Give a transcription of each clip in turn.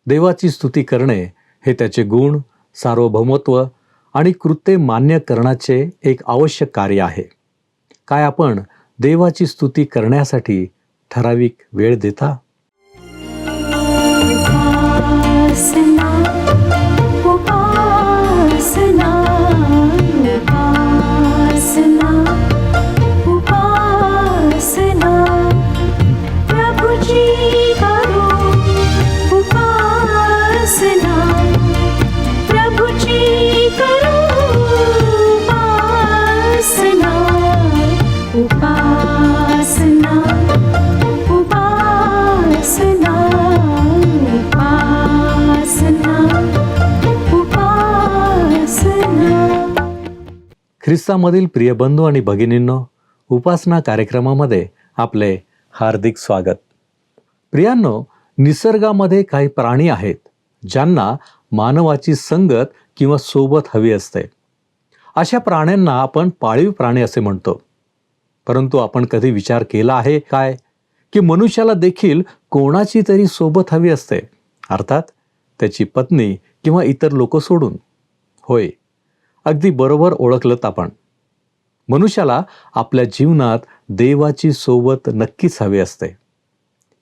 देवाची स्तुती करणे हे त्याचे गुण, सार्वभौमत्व आणि कृत्ये मान्य करण्याचे एक आवश्यक कार्य आहे. काय आपण देवाची स्तुती करण्यासाठी ठराविक वेळ देता? उपासना उपासना उपासना उपासना प्रभुची करो उपासना प्रभुची करो उपासना उपासना उपासना ख्रिस्तामधील प्रिय बंधू आणि भगिनींनो, उपासना कार्यक्रमामध्ये आपले हार्दिक स्वागत. प्रियांनो, निसर्गामध्ये काही प्राणी आहेत ज्यांना मानवाची संगत किंवा सोबत हवी असते. अशा प्राण्यांना आपण पाळीव प्राणी असे म्हणतो. परंतु आपण कधी विचार केला आहे काय की मनुष्याला देखील कोणाची तरी सोबत हवी असते, अर्थात त्याची पत्नी किंवा इतर लोक सोडून. होय, अगदी बरोबर ओळखलत आपण. मनुष्याला आपल्या जीवनात देवाची सोबत नक्कीच हवी असते.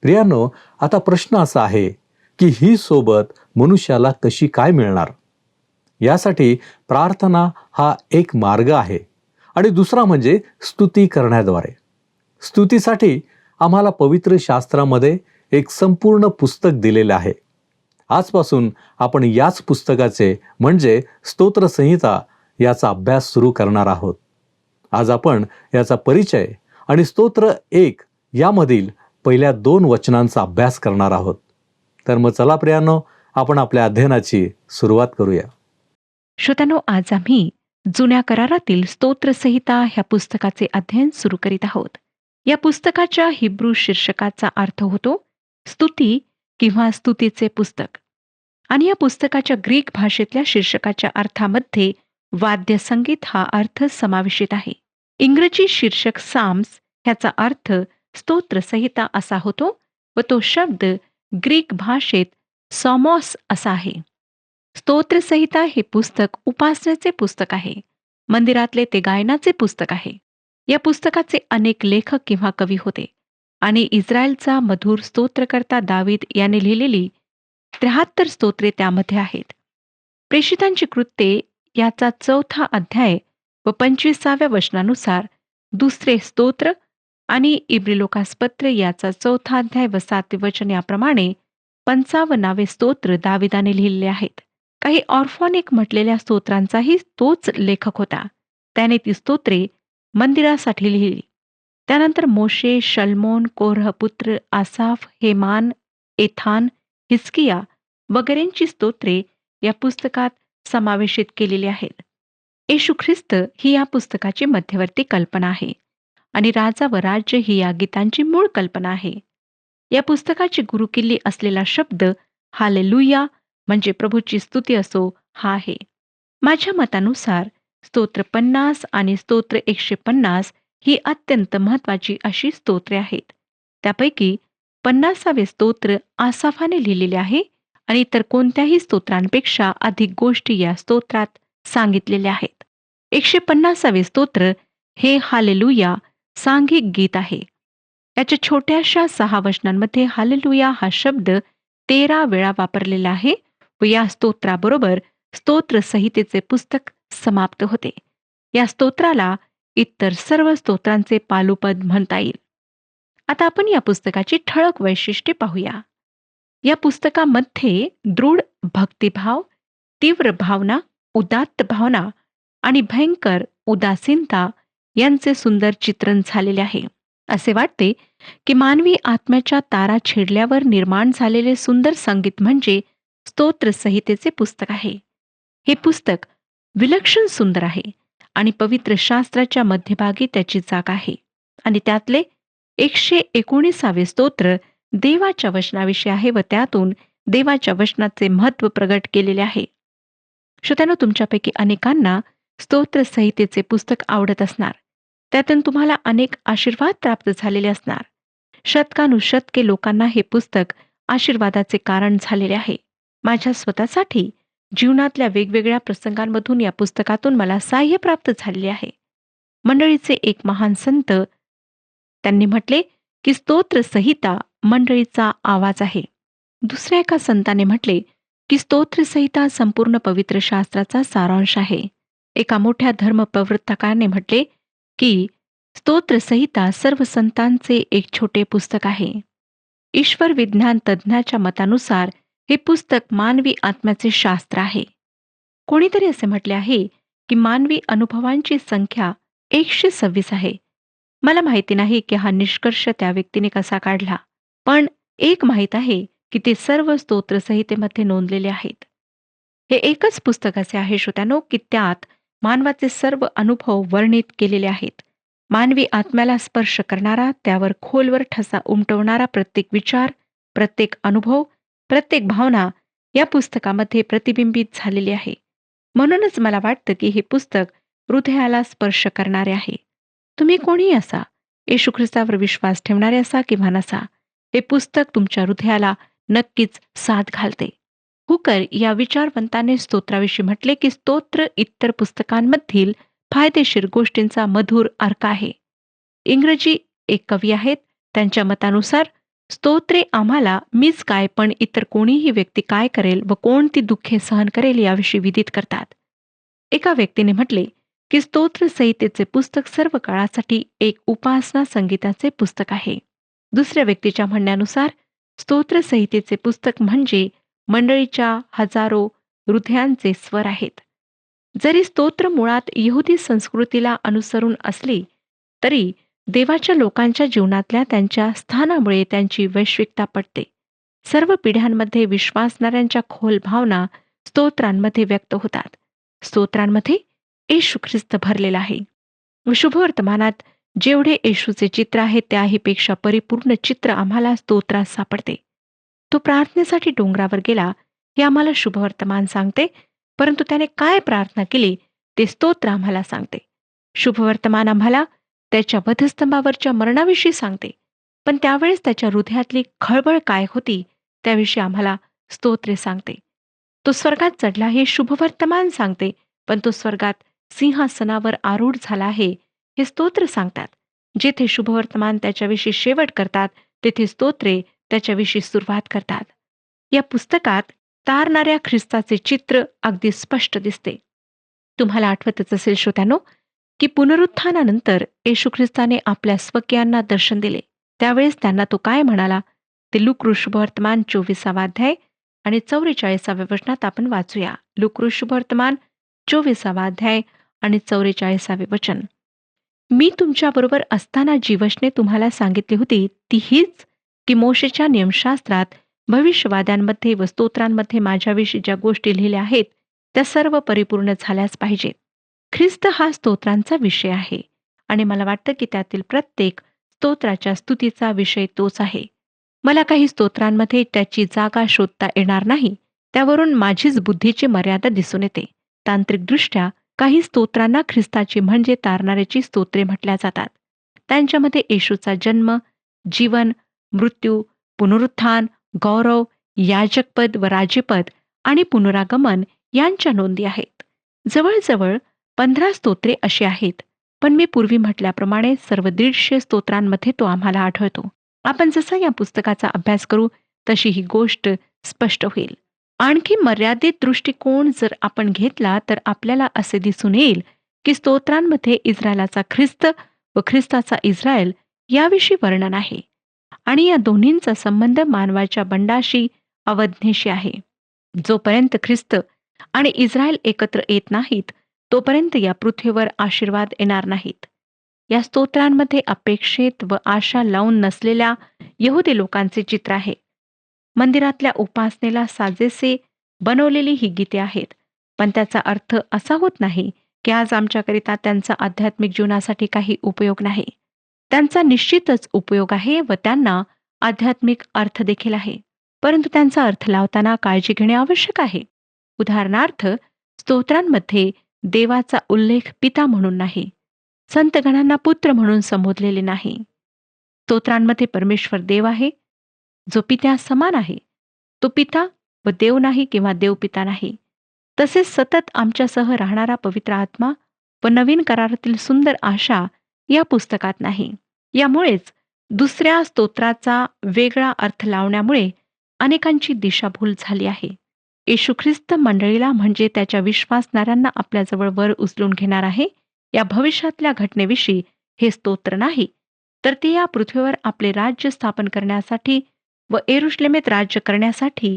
प्रियांनो, आता प्रश्न असा आहे की ही सोबत मनुष्याला कशी काय मिळणार? यासाठी प्रार्थना हा एक मार्ग आहे आणि दुसरा म्हणजे स्तुती करण्याद्वारे. स्तुतीसाठी आम्हाला पवित्र शास्त्रामध्ये एक संपूर्ण पुस्तक दिलेले आहे. आजपासून आपण याच पुस्तकाचे म्हणजे स्तोत्रसंहिता याचा अभ्यास सुरू करणार आहोत. आज आपण याचा परिचय आणि स्तोत्र 1 यामधील पहिल्या 2 वचनांचा अभ्यास करणार आहोत. तर मग चला प्रियांनो, आपण आपल्या अध्ययनाची सुरुवात करूया. श्रोत्यांनो, आज आम्ही जुन्या करारातील स्तोत्रसंहिता ह्या पुस्तकाचे अध्ययन सुरू करीत आहोत. या पुस्तकाच्या हिब्रू शीर्षकाचा अर्थ होतो स्तुती किंवा स्तुतीचे पुस्तक, आणि या पुस्तकाच्या ग्रीक भाषेतल्या शीर्षकाच्या अर्थामध्ये वाद्यसंगीत हा अर्थ समावेशित आहे. इंग्रजी शीर्षक साम्स ह्याचा अर्थ स्तोत्रसंहिता असा होतो व तो शब्द ग्रीक भाषेत सॉमॉस असा आहे. स्तोत्रसंहिता हे पुस्तक उपासनेचे पुस्तक आहे. मंदिरातले ते गायनाचे पुस्तक आहे. या पुस्तकाचे अनेक लेखक किंवा कवी होते आणि इस्रायलचा मधुर स्तोत्रकर्ता दावीद याने लिहिलेली 73 स्तोत्रे त्यामध्ये आहेत. प्रेषितांची कृत्ये याचा 4था अध्याय व 25व्या वचनानुसार दुसरे स्तोत्र आणि इब्री लोकासपत्र याचा 4था अध्याय व 7वे वचन याप्रमाणे 55 स्तोत्र दाविदाने लिहिलेले आहेत. काही ऑर्फॉनिक म्हटलेल्या स्तोत्रांचाही तोच लेखक होता. त्याने ती स्तोत्रे मंदिरासाठी लिहिली. त्यानंतर मोशे, शल्मोन, कोरह पुत्र आसाफ, हेमान, एथान, हिजकिया वगैरेंची स्तोत्रे या पुस्तकात समावेशित केलेली आहेत. येशू ख्रिस्त ही या पुस्तकाची मध्यवर्ती कल्पना आहे आणि राजा व राज्य ही या गीतांची मूळ कल्पना आहे. या पुस्तकाची गुरुकिल्ली असलेला शब्द हालेलुया म्हणजे प्रभूची स्तुती असो हा आहे. माझ्या मतानुसार स्तोत्र 50 आणि स्तोत्र 150 ही अत्यंत महत्वाची अशी स्तोत्रे आहेत. त्यापैकी 50वे स्तोत्र आसाफाने लिहिलेले आहे आणि इतर कोणत्याही स्तोत्रांपेक्षा अधिक गोष्टी या स्तोत्रात सांगितलेल्या आहेत. 150वे स्तोत्र हे हालेलुया सांघिक गीत आहे. याच्या छोट्याशा 6 वचनांमध्ये हालेलुया हा शब्द 13 वेळा वापरलेला आहे व या स्तोत्राबरोबर स्तोत्रसंहितेचे पुस्तक समाप्त होते. या स्तोत्राला इतर सर्व स्तोत्रांचे पालुपद म्हणता येईल. आता आपण या पुस्तकाची ठळक वैशिष्ट्ये पाहूया. या पुस्तकामध्ये दृढ भक्तिभाव, तीव्र भावना, उदात्त भावना आणि भयंकर उदासीनता यांचे सुंदर चित्रण झालेले आहे. असे वाटते की मानवी आत्म्याच्या तारा छेडल्यावर निर्माण झालेले सुंदर संगीत म्हणजे स्तोत्रसंहितेचे पुस्तक आहे. हे पुस्तक विलक्षण सुंदर आहे आणि पवित्र शास्त्राच्या मध्यभागी त्याची जागा आहे आणि त्यातले 119वे स्तोत्र देवाच्या वचनाविषयी आहे व त्यातून देवाच्या वचनाचे महत्त्व प्रगट केलेले आहे. श्रोत्यांनो, तुमच्यापैकी अनेकांना स्तोत्रसंहितेचे पुस्तक आवडत असणार. त्यातून तुम्हाला अनेक आशीर्वाद प्राप्त झालेले असणार. शतकानुशतके लोकांना हे पुस्तक आशीर्वादाचे कारण झालेले आहे. माझ्या स्वतःसाठी जीवनातल्या वेगवेगळ्या प्रसंगांमधून या पुस्तकातून मला साह्य प्राप्त झालेले आहे. मंडळीचे एक महान संत त्यांनी म्हटले की स्तोत्र संहिता मंडळीचा आवाज आहे. दुसऱ्या एका संताने म्हटले की स्तोत्र संहिता संपूर्ण पवित्र शास्त्राचा सारांश आहे. एका मोठ्या धर्म प्रवर्तकाने म्हटले की स्तोत्र संहिता सर्व संतांचे एक छोटे पुस्तक आहे. ईश्वर विज्ञान तज्ज्ञाच्या मतानुसार हे पुस्तक मानवी आत्म्याचे शास्त्र आहे. कोणीतरी असे म्हटले आहे की मानवी अनुभवांची संख्या 126 आहे. मला माहिती नाही की हा निष्कर्ष त्या व्यक्तीने कसा काढला, पण एक माहीत आहे की ते सर्व स्तोत्र संहितेमध्ये नोंदलेले आहेत. हे एकच पुस्तक असे आहे श्रोत्यानो की त्यात मानवाचे सर्व अनुभव वर्णित केलेले आहेत. मानवी आत्म्याला स्पर्श करणारा, त्यावर खोलवर ठसा उमटवणारा प्रत्येक विचार, प्रत्येक अनुभव, प्रत्येक भावना या पुस्तकामध्ये प्रतिबिंबित झालेली आहे. म्हणूनच मला वाटतं की हे पुस्तक हृदयाला स्पर्श करणारे आहे. तुम्ही कोणीही असा, येशू ख्रिस्तावर विश्वास ठेवणारे असा किंवा नसा, हे पुस्तक तुमच्या हृदयाला नक्कीच साथ घालते. हुकर या विचारवंताने स्तोत्राविषयी म्हटले की स्तोत्र इतर पुस्तकांमधील फायदेशीर गोष्टींचा मधुर अर्क आहे. इंग्रजी एक कवी आहेत, त्यांच्या मतानुसार स्तोत्रे आम्हाला मीच काय पण इतर कोणीही व्यक्ती काय करेल व कोणती दुःखे सहन करेल याविषयी विदित करतात. एका व्यक्तीने म्हटले की स्तोत्र संहितेचे पुस्तक सर्व काळासाठी एक उपासना संगीताचे पुस्तक आहे. दुसऱ्या व्यक्तीच्या म्हणण्यानुसार स्तोत्र संहितेचे पुस्तक म्हणजे मंडळीच्या हजारो हृदयांचे स्वर आहेत. जरी स्तोत्र मुळात यहुदी संस्कृतीला अनुसरून असली तरी देवाच्या लोकांच्या जीवनातल्या त्यांच्या स्थानामुळे त्यांची वैश्विकता पटते. सर्व पिढ्यांमध्ये विश्वासणाऱ्यांच्या खोल भावना स्तोत्रांमध्ये व्यक्त होतात. स्तोत्रांमध्ये येशू ख्रिस्त भरलेला आहे. शुभवर्तमानात जेवढे येशूचे चित्र आहे त्याहीपेक्षा परिपूर्ण चित्र आम्हाला स्तोत्रात सापडते. तो प्रार्थनेसाठी डोंगरावर गेला हे आम्हाला शुभवर्तमान सांगते, परंतु त्याने काय प्रार्थना केली ते स्तोत्र आम्हाला सांगते. शुभवर्तमान आम्हाला त्याच्या वधस्तंभावरच्या मरणाविषयी सांगते, पण त्यावेळेस त्याच्या हृदयातली खळबळ काय होती त्याविषयी आम्हाला स्तोत्रे सांगते. तो स्वर्गात चढला हे शुभवर्तमान सांगते, पण तो स्वर्गात सिंहासनावर आरूढ झाला आहे हे स्तोत्र सांगतात. जेथे शुभवर्तमान त्याच्याविषयी शेवट करतात तेथे स्तोत्रे त्याच्याविषयी सुरुवात करतात. या पुस्तकात तारणाऱ्या ख्रिस्ताचे चित्र अगदी स्पष्ट दिसते. तुम्हाला आठवतच असेल श्रोत्यानो की पुनरुत्थानानंतर येशू ख्रिस्ताने आपल्या स्वकीयांना दर्शन दिले. त्यावेळेस त्यांना तो काय म्हणाला ते लूक शुभवर्तमान 24 अध्याय आणि 44 वचनात आपण वाचूया. लूक शुभवर्तमान 24 अध्याय आणि 44 वचन. मी तुमच्याबरोबर असताना जी वचने तुम्हाला सांगितली होती ती हीच की मोशेच्या नियमशास्त्रात, भविष्यवाद्यांमध्ये व स्तोत्रांमध्ये माझ्याविषयी ज्या गोष्टी लिहिल्या आहेत त्या सर्व परिपूर्ण झाल्याच पाहिजेत. ख्रिस्त हा स्तोत्रांचा विषय आहे आणि मला वाटतं की त्यातील प्रत्येक स्तोत्राच्या स्तुतीचा विषय तोच आहे. मला काही स्तोत्रांमध्ये त्याची जागा शोधता येणार नाही, त्यावरून माझीच बुद्धीची मर्यादा दिसून येते. तांत्रिकदृष्ट्या काही स्तोत्रांना ख्रिस्ताची म्हणजे तारणाऱ्याची स्तोत्रे म्हटल्या जातात. त्यांच्यामध्ये येशूचा जन्म, जीवन, मृत्यू, पुनरुत्थान, गौरव, याजकपद व राज्यपद आणि पुनरागमन यांच्या नोंदी आहेत. जवळजवळ 15 स्तोत्रे अशी आहेत, पण मी पूर्वी म्हटल्याप्रमाणे सर्व 150 स्तोत्रांमध्ये तो आम्हाला आढळतो. आपण जसा या पुस्तकाचा अभ्यास करू तशी ही गोष्ट स्पष्ट होईल. आणखी मर्यादित दृष्टिकोन जर आपण घेतला तर आपल्याला असे दिसून येईल की स्तोत्रांमध्ये इस्रायलाचा ख्रिस्त व ख्रिस्ताचा इस्रायल याविषयी वर्णन आहे आणि या दोन्हींचा संबंध मानवाच्या बंडाशी, अवज्ञेशी आहे. जोपर्यंत ख्रिस्त आणि इस्रायल एकत्र येत नाहीत तोपर्यंत या पृथ्वीवर आशीर्वाद येणार नाहीत. या स्तोत्रांमध्ये अपेक्षित व आशा लावून नसलेल्या यहुदी लोकांचे चित्र आहे. मंदिरातल्या उपासनेला साजेसे बनवलेली ही गीते आहेत, पण त्याचा अर्थ असा होत नाही की आज आमच्याकरिता त्यांचा आध्यात्मिक जीवनासाठी काही उपयोग नाही. त्यांचा निश्चितच उपयोग आहे व त्यांना आध्यात्मिक अर्थ देखील आहे, परंतु त्यांचा अर्थ लावताना काळजी घेणे आवश्यक आहे. उदाहरणार्थ, स्तोत्रांमध्ये देवाचा उल्लेख पिता म्हणून नाही, संतगणांना पुत्र म्हणून संबोधलेले नाही. स्तोत्रांमध्ये परमेश्वर देव आहे, जो पित्या समान आहे. तो पिता व देव नाही किंवा देवपिता नाही. तसेच सतत आमच्यासह राहणारा पवित्र आत्मा व नवीन करारातील सुंदर आशा या पुस्तकात नाही. यामुळेच दुसऱ्या स्तोत्राचा वेगळा अर्थ लावण्यामुळे अनेकांची दिशाभूल झाली आहे. येशू ख्रिस्त मंडळीला म्हणजे त्याच्या विश्वासणाऱ्यांना आपल्याजवळ वर उचलून घेणार आहे या भविष्यातल्या घटनेविषयी हे स्तोत्र नाही, तर ते या पृथ्वीवर आपले राज्य स्थापन करण्यासाठी व येरुशलेमेत राज्य करण्यासाठी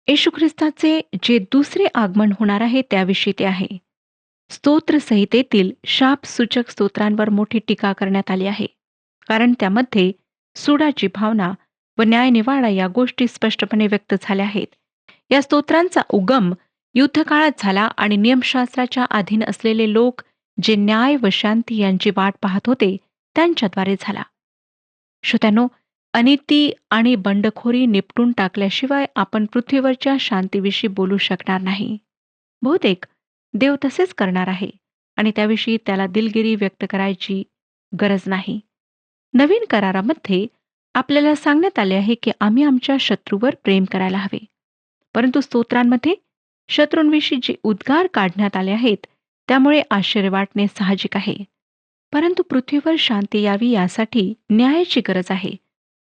येशू ख्रिस्ताचे जे दुसरे आगमन होणार आहे त्याविषयी ते आहे. स्तोत्र संहितेतील शापसूचक स्तोत्रांवर मोठी टीका करण्यात आली आहे, कारण त्यामध्ये सुडाची भावना व न्यायनिवाडा या गोष्टी स्पष्टपणे व्यक्त झाल्या आहेत. या स्तोत्रांचा उगम युद्धकाळात झाला आणि नियमशास्त्राच्या अधीन असलेले लोक जे न्याय व शांती यांची वाट पाहत होते त्यांच्याद्वारे झाला. श्रोत्यानो, अनिती आणि बंडखोरी निपटून टाकल्याशिवाय आपण पृथ्वीवरच्या शांतीविषयी बोलू शकणार नाही. बहुतेक देव तसेच करणार आहे आणि त्याविषयी त्याला दिलगिरी व्यक्त करायची गरज नाही. नवीन करारामध्ये आपल्याला सांगण्यात आले आहे की आम्ही आमच्या शत्रूवर प्रेम करायला हवे, परंतु स्तोत्रांमध्ये शत्रूंविषयी जे उद्गार काढण्यात आले आहेत त्यामुळे आश्चर्य वाटणे साहजिक आहे. परंतु पृथ्वीवर शांती यावी यासाठी न्यायाची गरज आहे.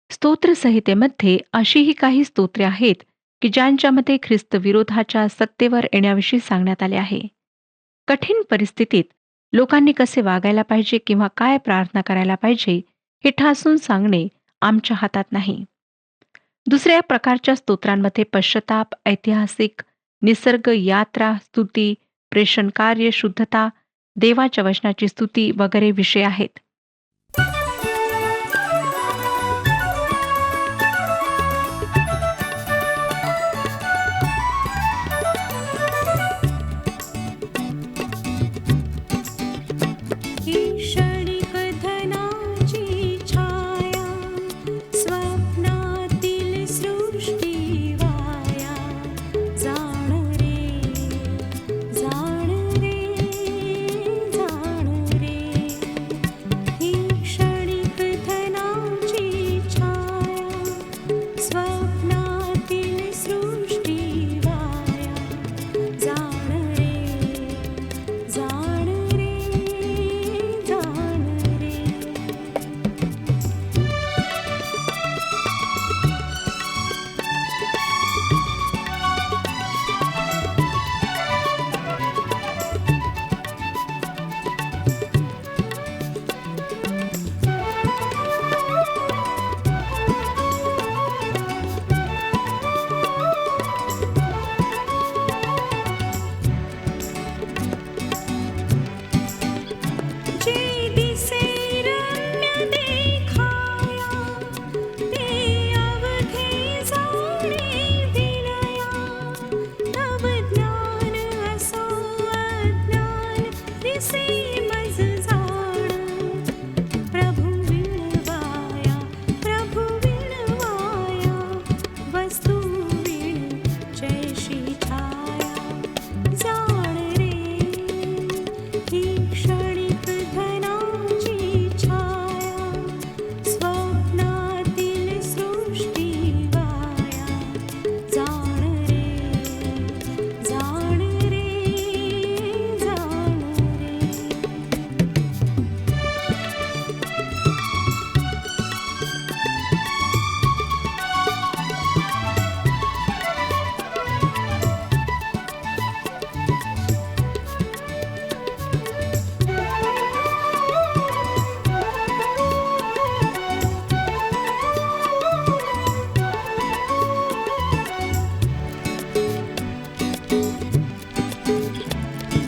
स्तोत्र संहितेमध्ये अशीही काही स्तोत्रे आहेत की ज्यांच्यामध्ये ख्रिस्त विरोधाच्या सत्तेवर येण्याविषयी सांगण्यात आले आहे. कठीण परिस्थितीत लोकांनी कसे वागायला पाहिजे किंवा काय प्रार्थना करायला पाहिजे हे ठासून सांगणे आमच्या हातात नाही. दुसऱ्या प्रकारच्या स्तोत्रांमध्ये पश्चाताप, ऐतिहासिक, निसर्ग, यात्रा, स्तुती, प्रेषण कार्य, शुद्धता, देवाच्या वचनाची स्तुती वगैरे विषय आहेत. क्षणिक धनाची छाया, स्वप्नातील सृष्टी वाया, जाण रे, जाण रे, जाण रे. ही क्षणिक धनाची छाया, स्वप्नातील सृष्टी वाया, जाण रे, जाण रे, जाण रे. जे दिसे रम्य देखाया, ते अवघे जाणे विनया. तव ज्ञान असो अज्ञान, दिसे मज जाण. प्रभु विणवाया, प्रभु विणवाया, वस्तू विण जैशी छाया, जाण रे. ही क्षणिक धनाची छाया, स्वप्नातील सृष्टी वाया, जाण रे, जाण रे, जाण रे.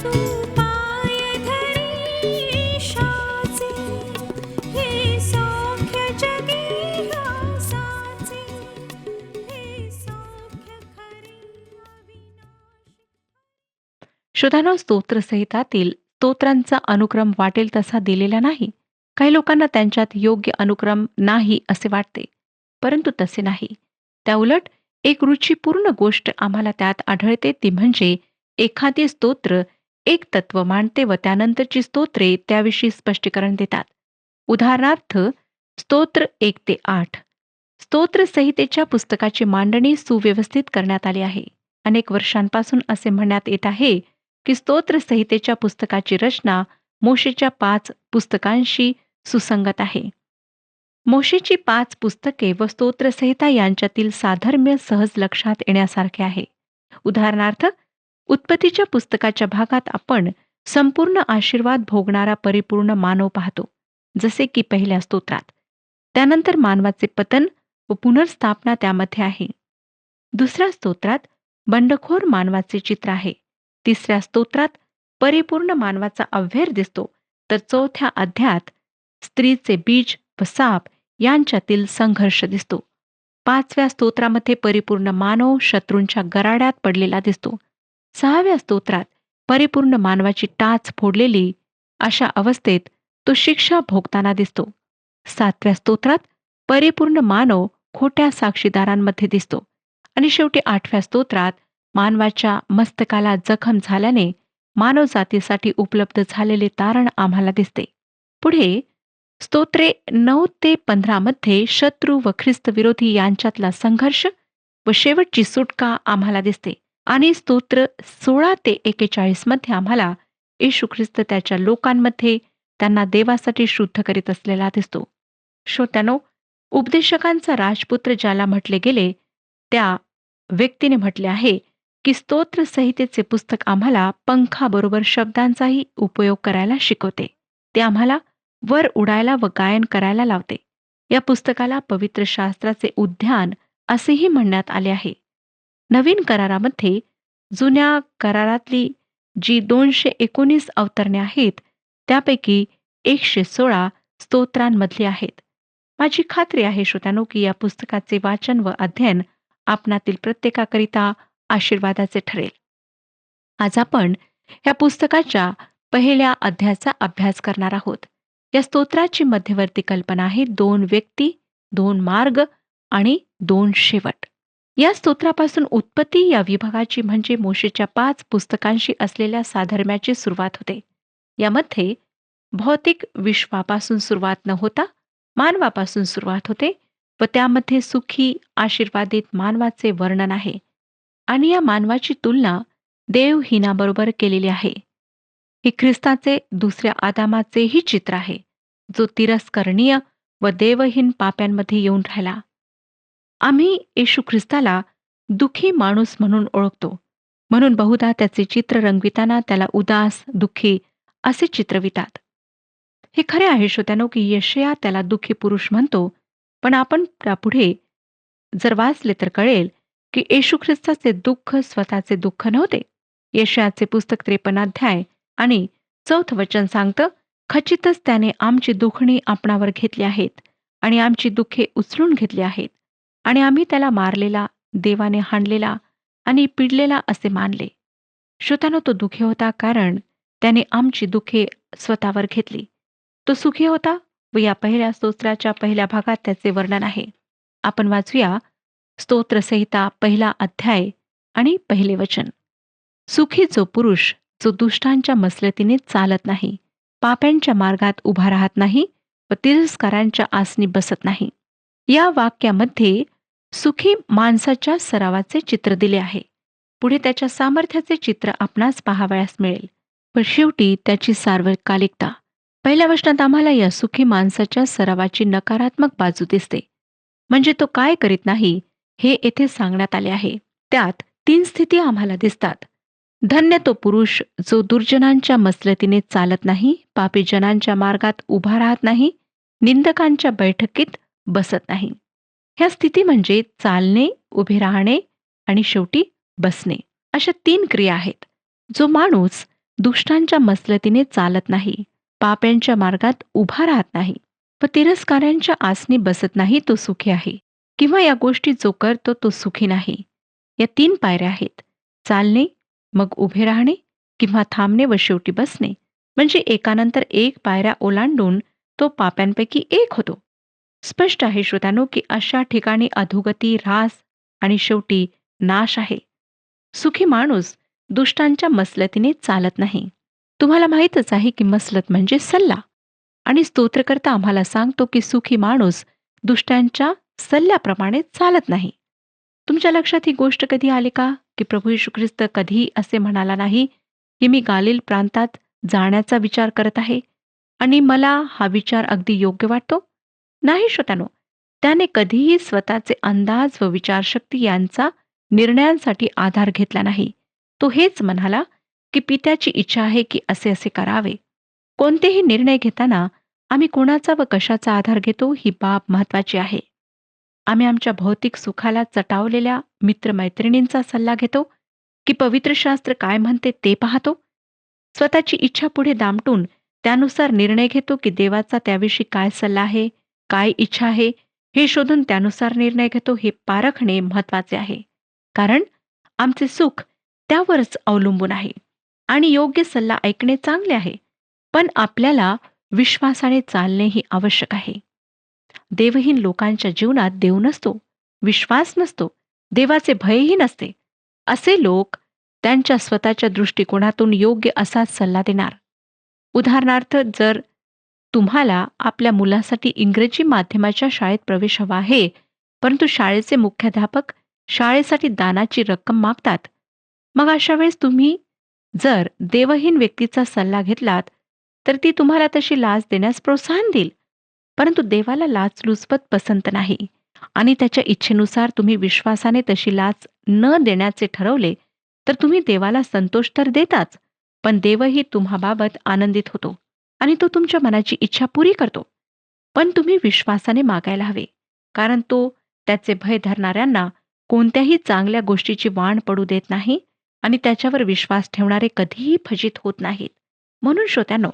तू पाय धरी ईशाचे, हे सौख्य जगी ह्यासाचे, हे सौख्य खरे अविनाशी. श्रोतांनो, स्तोत्रसहितातील स्तोत्रांचा अनुक्रम वाटेल तसा दिलेला नाही. काही लोकांना त्यांच्यात योग्य अनुक्रम नाही असे वाटते, परंतु तसे नाही. त्याउलट एक रुचीपूर्ण गोष्ट आम्हाला त्यात आढळते, ती म्हणजे एखादे स्तोत्र एक तत्व मांडते व त्यानंतरची स्तोत्रे त्याविषयी स्पष्टीकरण देतात. उदाहरणार्थ, स्तोत्र 1 ते 8, स्तोत्रसंहितेच्या पुस्तकाची मांडणी सुव्यवस्थित करण्यात आली आहे. अनेक वर्षांपासून असे म्हणण्यात येत आहे की स्तोत्रसंहितेच्या पुस्तकाची रचना मोशेच्या 5 पुस्तकांशी सुसंगत आहे. मोशेची 5 पुस्तके व स्तोत्रसंहिता यांच्यातील साधर्म्य सहज लक्षात येण्यासारखे आहे. उदाहरणार्थ, उत्पत्तीच्या पुस्तकाच्या भागात आपण संपूर्ण आशीर्वाद भोगणारा परिपूर्ण मानव पाहतो, जसे की पहिल्या स्तोत्रात. त्यानंतर मानवाचे पतन व पुनर्स्थापना त्यामध्ये आहे. दुसऱ्या स्तोत्रात बंडखोर मानवाचे चित्र आहे. तिसऱ्या स्तोत्रात परिपूर्ण मानवाचा अव्हेर दिसतो, तर चौथ्या अध्यायात स्त्रीचे बीज व साप यांच्यातील संघर्ष दिसतो. 5व्या स्तोत्रामध्ये परिपूर्ण मानव शत्रूंच्या गराड्यात पडलेला दिसतो. 6व्या स्तोत्रात परिपूर्ण मानवाची टाच फोडलेली अशा अवस्थेत तो शिक्षा भोगताना दिसतो. 7व्या स्तोत्रात परिपूर्ण मानव खोट्या साक्षीदारांमध्ये दिसतो. आणि शेवटी 8व्या स्तोत्रात मानवाच्या मस्तकाला जखम झाल्याने मानवजातीसाठी उपलब्ध झालेले तारण आम्हाला दिसते. पुढे स्तोत्रे 9 ते 15 मध्ये शत्रू व ख्रिस्त विरोधी यांच्यातला संघर्ष व शेवटची सुटका आम्हाला दिसते. आणि स्तोत्र 16 ते 41 मध्ये आम्हाला येशू ख्रिस्त त्याच्या लोकांमध्ये त्यांना देवासाठी शुद्ध करीत असलेला दिसतो. श्रोत्यानो, उपदेशकांचा राजपुत्र ज्याला म्हटले गेले, त्या व्यक्तीने म्हटले आहे की स्तोत्र संहितेचे पुस्तक आम्हाला पंखाबरोबर शब्दांचाही उपयोग करायला शिकवते. ते आम्हाला वर उडायला व गायन करायला लावते. या पुस्तकाला पवित्र शास्त्राचे उद्यान असेही म्हणण्यात आले आहे. नवीन करारामध्ये जुन्या करारातली जी 219 अवतरणे आहेत, त्यापैकी 116 स्तोत्रांमधली आहेत. माझी खात्री आहे श्रोत्यानो की या पुस्तकाचे वाचन व अध्ययन आपणातील प्रत्येकाकरिता आशीर्वादाचे ठरेल. आज आपण या पुस्तकाच्या पहिल्या अध्यायाचा अभ्यास करणार आहोत. या स्तोत्राची मध्यवर्ती कल्पना आहे 2 व्यक्ती, 2 मार्ग आणि 2 शेवट. या स्तोत्रापासून उत्पत्ती या विभागाची म्हणजे मोशेच्या 5 पुस्तकांशी असलेल्या साधर्म्याची सुरुवात होते. यामध्ये भौतिक विश्वापासून सुरुवात न होता मानवापासून सुरुवात होते व त्यामध्ये सुखी आशीर्वादित मानवाचे वर्णन आहे. आणि या मानवाची तुलना देवहीनाबरोबर केलेली आहे. हे ख्रिस्ताचे दुसऱ्या आदामाचेही चित्र आहे, जो तिरस्करणीय व देवहीन पाप्यांमध्ये येऊन राहिला. आम्ही येशू ख्रिस्ताला दुःखी माणूस म्हणून ओळखतो, म्हणून बहुधा त्याचे चित्र रंगविताना त्याला उदास, दुःखी असे चित्रवितात. हे खरे आहे श्रोत्यानो की यशया त्याला दुःखी पुरुष म्हणतो, पण आपण त्यापुढे जर वाचले तर कळेल की येशू ख्रिस्ताचे दुःख स्वतःचे दुःख नव्हते. यशयाचे पुस्तक 53 अध्याय आणि 4 वचन सांगतं, खचितच त्याने आमची दुखणी आपणावर घेतली आहेत आणि आमची दुःखे उचलून घेतली आहेत आणि आम्ही त्याला मारलेला, देवाने हाणलेला आणि पिडलेला असे मानले. श्रोत्यानो, तो दुःखी होता कारण त्याने आमची दुःखे स्वतःवर घेतली. तो सुखी होता व या पहिल्या स्तोत्राच्या पहिल्या भागात त्याचे वर्णन आहे. आपण वाचूया स्तोत्रसंहिता 1 अध्याय आणि 1 वचन. सुखी जो पुरुष जो दुष्टांच्या मसलतीने चालत नाही, पाप्यांच्या मार्गात उभा राहत नाही व तिरस्कारांच्या आसनी बसत नाही. या वाक्यामध्ये सुखी माणसाच्या सरावाचे चित्र दिले आहे. पुढे त्याच्या सामर्थ्याचे चित्र आपणास पाहावयास मिळेल व शेवटी त्याची सार्वकालिकता. पहिल्या वचनात आम्हाला या सुखी माणसाच्या सरावाची नकारात्मक बाजू दिसते, म्हणजे तो काय करीत नाही हे येथे सांगण्यात आले आहे. त्यात 3 स्थिती आम्हाला दिसतात. धन्य तो पुरुष जो दुर्जनांच्या मसलतीने चालत नाही, पापी जनांच्या मार्गात उभा राहत नाही, निंदकांच्या बैठकीत बसत नाही. ह्या स्थिती म्हणजे चालणे, उभे राहणे आणि शेवटी बसणे, अशा 3 क्रिया आहेत. जो माणूस दुष्टांच्या मसलतीने चालत नाही, पाप्यांच्या मार्गात उभा राहत नाही व तिरस्कारांच्या आसनी बसत नाही, तो सुखी आहे. किंवा या गोष्टी जो करतो तो सुखी नाही. या 3 पायऱ्या आहेत: चालणे, मग उभे राहणे किंवा थांबणे व शेवटी बसणे. म्हणजे एकानंतर एक पायऱ्या ओलांडून तो पाप्यांपैकी एक होतो. स्पष्ट आहे श्रोत्यानो की अशा ठिकाणी अधोगती, ऱ्हास आणि शेवटी नाश आहे. सुखी माणूस दुष्टांच्या मसलतीने चालत नाही. तुम्हाला माहीतच आहे की मसलत म्हणजे सल्ला, आणि स्तोत्रकर्ता आम्हाला सांगतो की सुखी माणूस दुष्टांच्या सल्ल्याप्रमाणे चालत नाही. तुमच्या लक्षात ही गोष्ट कधी आली का, की प्रभू येशू ख्रिस्त कधीही असे म्हणाला नाही, की मी गालील प्रांतात जाण्याचा विचार करत आहे आणि मला हा विचार अगदी योग्य वाटतो? नाही श्रोत्यानो, त्याने कधीही स्वतःचे अंदाज व विचारशक्ती यांचा निर्णयांसाठी आधार घेतला नाही. तो हेच म्हणाला, की पित्याची इच्छा आहे की असे असे करावे. कोणतेही निर्णय घेताना आम्ही कोणाचा व कशाचा आधार घेतो ही बाब महत्वाची आहे. आम्ही आमच्या भौतिक सुखाला चटावलेल्या मित्रमैत्रिणींचा सल्ला घेतो, की पवित्र शास्त्र काय म्हणते ते पाहतो. स्वतःची इच्छा पुढे दामटून त्यानुसार निर्णय घेतो, की देवाचा त्याविषयी काय सल्ला आहे, काय इच्छा आहे, हे शोधून त्यानुसार निर्णय घेतो. हे पारखणे महत्वाचे आहे. कारण आमचे सुख त्यावरच अवलंबून आहे आणि योग्य सल्ला ऐकणे चांगले आहे. पण आपल्याला विश्वासाने चालणेही आवश्यक आहे. देवहीन लोकांच्या जीवनात देव नसतो, विश्वास नसतो, देवाचे भयही नसते. असे लोक त्यांच्या स्वतःच्या दृष्टिकोनातून योग्य असाच सल्ला देणार. उदाहरणार्थ, जर तुम्हाला आपल्या मुलासाठी इंग्रजी माध्यमाच्या शाळेत प्रवेश हवा आहे, परंतु शाळेचे मुख्याध्यापक शाळेसाठी दानाची रक्कम मागतात, मग अशा वेळेस तुम्ही जर देवहीन व्यक्तीचा सल्ला घेतलात, तर ती तुम्हाला तशी लाच देण्यास प्रोत्साहन देईल. परंतु देवाला लाचलुचपत पसंत नाही आणि त्याच्या इच्छेनुसार तुम्ही विश्वासाने तशी लाच न देण्याचे ठरवले, तर तुम्ही देवाला संतोष तर देताच, पण देवही तुम्हाबाबत आनंदित होतो आणि तो तुमच्या मनाची इच्छा पुरी करतो. पण तुम्ही विश्वासाने मागायला हवे, कारण तो त्याचे भय धरणाऱ्यांना कोणत्याही चांगल्या गोष्टीची वाण पडू देत नाही आणि त्याच्यावर विश्वास ठेवणारे कधीही फजित होत नाहीत. म्हणून श्रोत्यानो,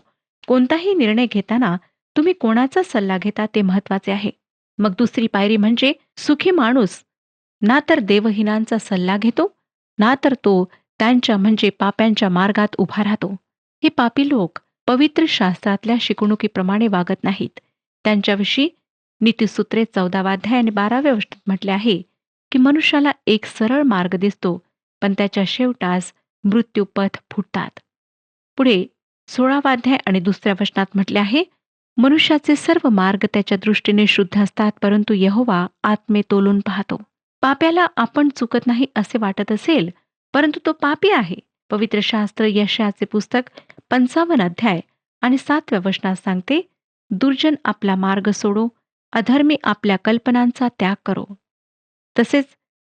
कोणताही निर्णय घेताना तुम्ही कोणाचा सल्ला घेता ते महत्वाचे आहे. मग दुसरी पायरी म्हणजे सुखी माणूस ना तर देवहीनांचा सल्ला घेतो, ना तर तो त्यांच्या म्हणजे पाप्यांच्या मार्गात उभा राहतो. हे पापी लोक पवित्र शास्त्रातल्या शिकवणुकीप्रमाणे वागत नाहीत. त्यांच्याविषयी नीतिसूत्रे 14 अध्याय आणि 12 वचनात म्हटले आहे, की मनुष्याला एक सरळ मार्ग दिसतो, पण त्याच्या शेवटास मृत्यूपथ फुटतात. पुढे 16 अध्याय आणि 2 वचनात म्हटले आहे, मनुष्याचे सर्व मार्ग त्याच्या दृष्टीने शुद्ध असतात, परंतु यहोवा आत्मे तोलून पाहतो. पाप्याला आपण चुकत नाही असे वाटत असेल, परंतु तो पापी आहे. पवित्र शास्त्र यशाचे पुस्तक 55 अध्याय आणि 7व्या वचनात सांगते, दुर्जन आपला मार्ग सोडो, अधर्मी आपल्या कल्पनांचा त्याग करो. तसेच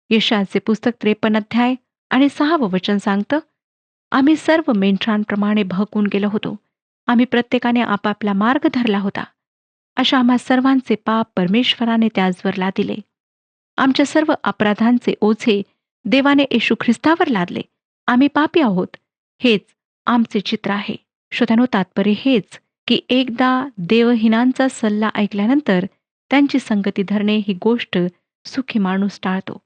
यशाचे पुस्तक 53 अध्याय आणि 6वं वचन सांगतं, आम्ही सर्व मेंढरांप्रमाणे भहकून गेलो होतो. आम्ही प्रत्येकाने आपापला मार्ग धरला होता. अशा आम्हा सर्वांचे पाप परमेश्वराने त्याचवर लादिले. आमच्या सर्व अपराधांचे ओझे देवाने येशू ख्रिस्तावर लादले. आम्ही पापी आहोत, हेच आमचे चित्र आहे. श्रोत्यानो, तात्पर्य हेच, की एकदा देवहीनांचा सल्ला ऐकल्यानंतर त्यांची संगती धरणे ही गोष्ट सुखी माणूस टाळतो.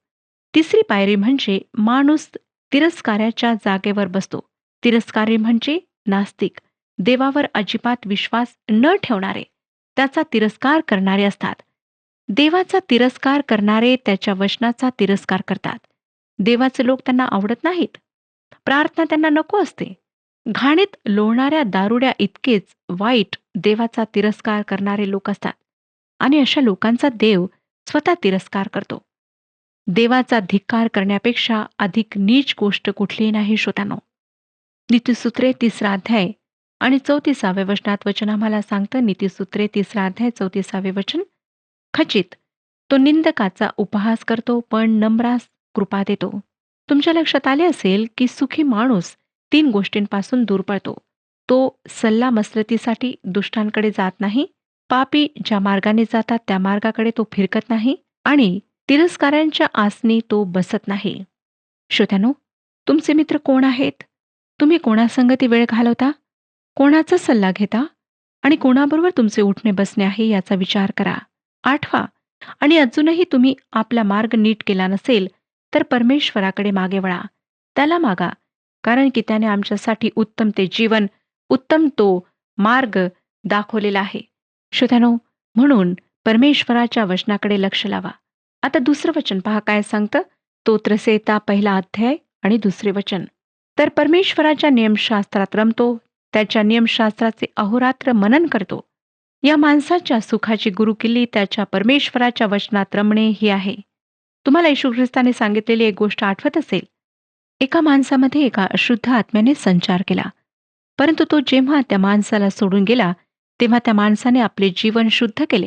तिसरी पायरी म्हणजे माणूस तिरस्काराच्या जागेवर बसतो. तिरस्कारी म्हणजे नास्तिक, देवावर अजिबात विश्वास न ठेवणारे, त्याचा तिरस्कार करणारे असतात. देवाचा तिरस्कार करणारे त्याच्या वचनाचा तिरस्कार करतात. देवाचे लोक त्यांना आवडत नाहीत. प्रार्थना त्यांना नको असते. घाणीत लोळणाऱ्या दारुड्या इतकेच वाईट देवाचा तिरस्कार करणारे लोक असतात आणि अशा लोकांचा देव स्वतः तिरस्कार करतो. देवाचा धिक्कार करण्यापेक्षा अधिक नीच गोष्ट कुठलीही नाही श्रोत्यानो. नीतिसूत्रे 3 अध्याय आणि 34व्या वचनात वचन आम्हाला सांगतं, नीतिसूत्रे 3 अध्याय 34 वचन, खचित तो निंदकाचा उपहास करतो, पण नम्रास कृपा देतो. तुमच्या लक्षात आले असेल, की सुखी माणूस 3 गोष्टींपासून दूर पळतो. तो सल्ला मसलतीसाठी दुष्टांकडे जात नाही, पापी ज्या मार्गाने जातात त्या मार्गाकडे तो फिरकत नाही आणि तिरस्कारांच्या आसनी तो बसत नाही. श्रोत्यानो, तुमचे मित्र कोण आहेत? तुम्ही कोणासंगती वेळ घालवता? कोणाचा सल्ला घेता? आणि कोणाबरोबर तुमचे उठणे बसणे आहे याचा विचार करा. आठवा, आणि अजूनही तुम्ही आपला मार्ग नीट केला नसेल, तर परमेश्वराकडे मागे वळा. त्याला मागा, कारण की त्याने आमच्यासाठी उत्तम ते जीवन, उत्तम तो मार्ग दाखवलेला आहे. श्रोत्यानो, म्हणून परमेश्वराच्या वचनाकडे लक्ष लावा. आता दुसरं वचन पहा काय सांगतं. स्तोत्रसंहिता 1 अध्याय आणि 2 वचन. तर परमेश्वराच्या नियमशास्त्रात रमतो, त्याच्या नियमशास्त्राचे अहोरात्र मनन करतो. या माणसाच्या सुखाची गुरुकिल्ली त्याच्या परमेश्वराच्या वचनात रमणे ही आहे. तुम्हाला येशू ख्रिस्ताने सांगितलेली एक गोष्ट आठवत असेल. एका माणसामध्ये एका अशुद्ध आत्म्याने संचार केला. परंतु तो जेव्हा त्या माणसाला सोडून गेला, तेव्हा त्या माणसाने आपले जीवन शुद्ध केले.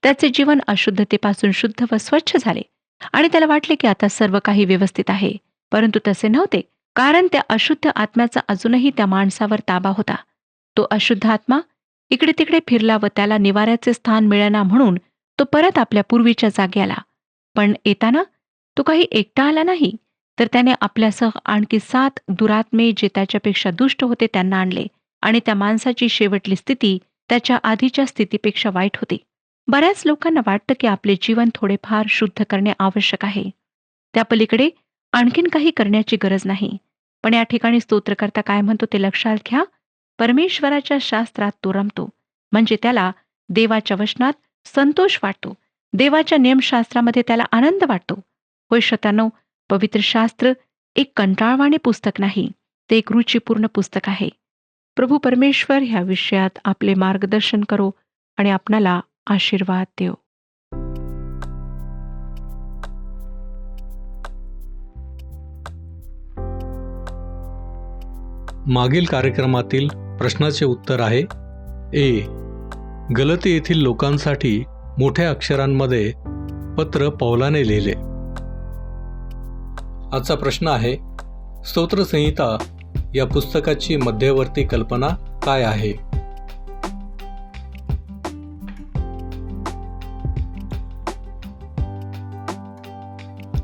त्याचे जीवन अशुद्धतेपासून शुद्ध व स्वच्छ झाले आणि त्याला वाटले की आता सर्व काही व्यवस्थित आहे. परंतु तसे नव्हते, कारण त्या अशुद्ध आत्म्याचा अजूनही त्या माणसावर ताबा होता. तो अशुद्ध आत्मा इकडे तिकडे फिरला व त्याला निवाऱ्याचे स्थान मिळेना म्हणून तो परत आपल्या पूर्वीच्या जागी आला. पण येताना तो काही एकटा आला नाही, तर त्याने आपल्यासह आणखी 7 दुरात्मे जे त्याच्यापेक्षा दुष्ट होते त्यांना आणले आणि त्या माणसाची शेवटली स्थिती त्याच्या आधीच्या स्थितीपेक्षा वाईट होती. बऱ्याच लोकांना वाटतं की आपले जीवन थोडेफार शुद्ध करणे आवश्यक आहे. त्या पलीकडे आणखीन काही करण्याची गरज नाही. पण या ठिकाणी स्तोत्रकर्ता काय म्हणतो ते लक्षात घ्या. परमेश्वराच्या शास्त्रात तो रमतो, म्हणजे त्याला देवाच्या वचनात संतोष वाटतो. देवाच्या नियमशास्त्रामध्ये त्याला आनंद वाटतो. होय श्रोत्यांनो, पवित्र शास्त्र एक कंटाळवाणे पुस्तक नाही, ते एक रुचीपूर्ण पुस्तक आहे. प्रभू परमेश्वर ह्या विषयात आपले मार्गदर्शन करो आणि आपणाला आशीर्वाद देव. मागील कार्यक्रमातील प्रश्नाचे उत्तर आहे ए. गलती येथील लोकांसाठी मोठ्या अक्षरांमध्ये पत्र पौलाने लिहिले. आजचा प्रश्न आहे, स्तोत्रसंहिता या पुस्तकाची मध्यवर्ती कल्पना काय आहे?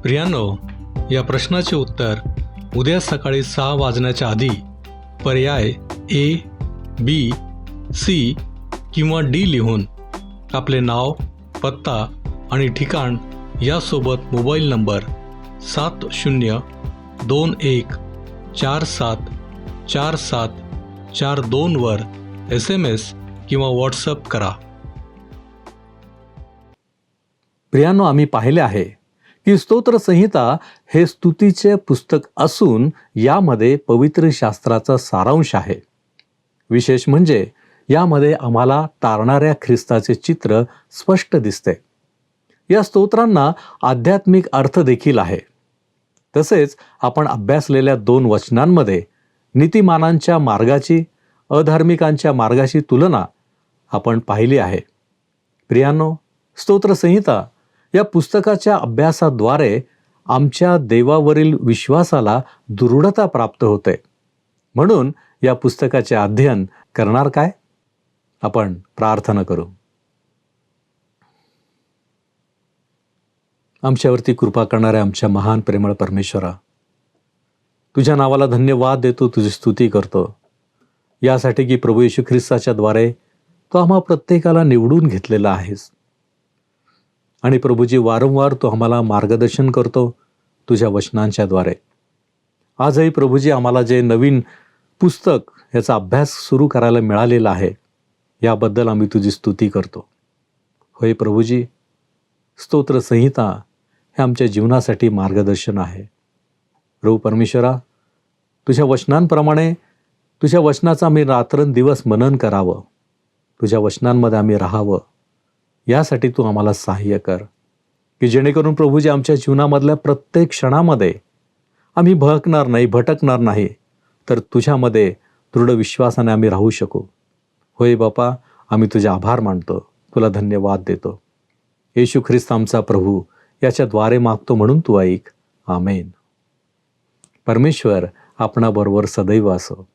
प्रियांनो, या प्रश्नाचे उत्तर उद्या सकाळी 6 वाजण्याच्या आधी पर्याय ए, बी, सी किंवा डी लिहून आपले नाव, पत्ता आणि ठिकाण यासोबत मोबाईल नंबर 7021474742 वर SMS किंवा व्हॉट्सअप करा. प्रियांनो, आम्ही पाहिले आहे की स्तोत्रसंहिता हे स्तुतीचे पुस्तक असून यामध्ये पवित्र शास्त्राचा सारांश आहे. विशेष म्हणजे यामध्ये आम्हाला तारणाऱ्या ख्रिस्ताचे चित्र स्पष्ट दिसते. या स्तोत्रांना आध्यात्मिक अर्थ देखील आहे. तसेच आपण अभ्यासलेल्या 2 वचनांमध्ये नीतिमानांच्या मार्गाची अधार्मिकांच्या मार्गाची तुलना आपण पाहिली आहे. प्रियांनो, स्तोत्रसंहिता या पुस्तकाच्या अभ्यासाद्वारे आमच्या देवावरील विश्वासाला दृढता प्राप्त होते. म्हणून या पुस्तकाचे अध्ययन करणार काय? आपण प्रार्थना करू. आमच्यावरती कृपा करणाऱ्या आमच्या महान प्रेमळ परमेश्वरा, तुझ्या नावाला धन्यवाद देतो, तुझी स्तुती करतो यासाठी की प्रभू येशू ख्रिस्ताच्या द्वारे तू आम्हा प्रत्येकाला निवडून घेतलेला आहेस. आणि प्रभूजी, वारंवार तू आम्हाला मार्गदर्शन करतो तुझ्या वचनांच्या द्वारे. आजही प्रभूजी, आम्हाला जे नवीन पुस्तक याचा अभ्यास सुरू करायला मिळालेला आहे याबद्दल आम्ही तुझी स्तुती करतो. होय प्रभूजी, स्तोत्रसंहिता हे आमच्या जीवनासाठी मार्गदर्शन आहे. प्रभू परमेश्वरा, तुझ्या वचनांप्रमाणे तुझ्या वचनाचं आम्ही रात्रंदिवस मनन करावं, तुझ्या वचनांमध्ये आम्ही राहावं यासाठी तू आम्हाला सहाय्य कर, की जेणेकरून प्रभूजी आमच्या जीवनामधल्या प्रत्येक क्षणामध्ये आम्ही भटकणार नाही, तर तुझ्यामध्ये दृढ विश्वासाने आम्ही राहू शकू. होय बापा, आम्ही तुझे आभार मानतो, तुला धन्यवाद देतो. येशू ख्रिस्त आमचा प्रभू याच्याद्वारे मागतो म्हणून तू ऐक. आमेन. परमेश्वर आपणाबरोबर सदैव असो.